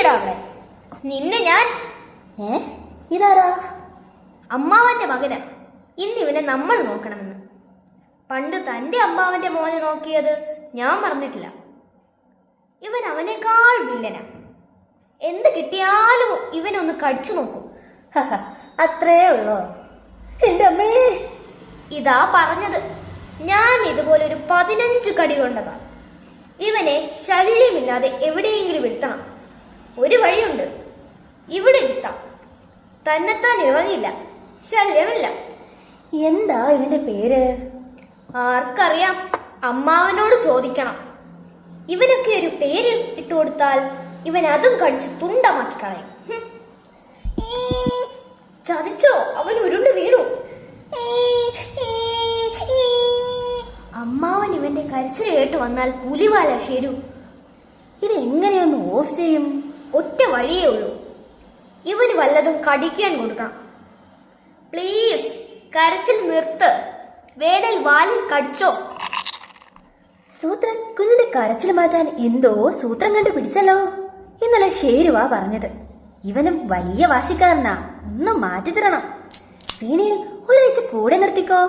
നോക്കിയടാ അവിടെ. നിന്നെ ഞാൻ. ഇതാരാ? അമ്മാവന്റെ മകന്. ഇന്ന് ഇവനെ നമ്മൾ നോക്കണമെന്ന്. പണ്ട് തന്റെ അമ്മാവന്റെ മോനെ നോക്കിയത് ഞാൻ പറഞ്ഞിട്ടില്ല. ഇവൻ അവനേക്കാൾ വില്ലനാ. എന്ത് കിട്ടിയാലും ഇവനൊന്ന് കടിച്ചു നോക്കും. അത്രേ ഉള്ളോ? എന്റെ അമ്മേ, ഇതാ പറഞ്ഞത്. ഞാൻ ഇതുപോലെ ഒരു 15 കടി കൊണ്ടതാ. ഇവനെ ശല്യമില്ലാതെ എവിടെയെങ്കിലും ഇരുത്തണം. ഒരു വഴിയുണ്ട്. ഇവിടെ ഇരുത്താം. തന്നെത്താൻ ഇറങ്ങില്ല, ശല്യമില്ല. എന്താ ഇവന്റെ പേര്? ആർക്കറിയാം? അമ്മാവനോട് ചോദിക്കണം. ഇവനൊക്കെ ഒരു പേര് ഇട്ടുകൊടുത്താൽ ഇവൻ അതും കടിച്ച് തുണ്ടമാക്കി കളയും. ചതിച്ചോ? അവൻ ഉരുണ്ട് വീണു. അമ്മാവൻ ഇവന്റെ കരച്ചിൽ കേട്ട് വന്നാൽ പുലിവാല ശരു. ഇതെങ്ങനെയൊന്ന് ഓഫ് ചെയ്യും? ഒറ്റ വഴിയേ ഉള്ളൂ. ഇവന് വല്ലതും കടിക്കാൻ കൊടുക്കണം. പ്ലീസ്, കരച്ചിൽ നിർത്ത്. വേണൽ വാലിൽ കടിച്ചോ. സൂത്രൻ കുഞ്ഞിന്റെ കരച്ചിൽ മാറ്റാൻ എന്തോ സൂത്രം കണ്ടു പിടിച്ചല്ലോ. ഇന്നലെ ഷേരുവാ പറഞ്ഞത്. ഇവനും വലിയ വാശിക്കാരനാ. ഒന്ന് മാറ്റി തരണം. വീണയിൽ ഒരാഴ്ച കൂടെ നിർത്തിക്കോ.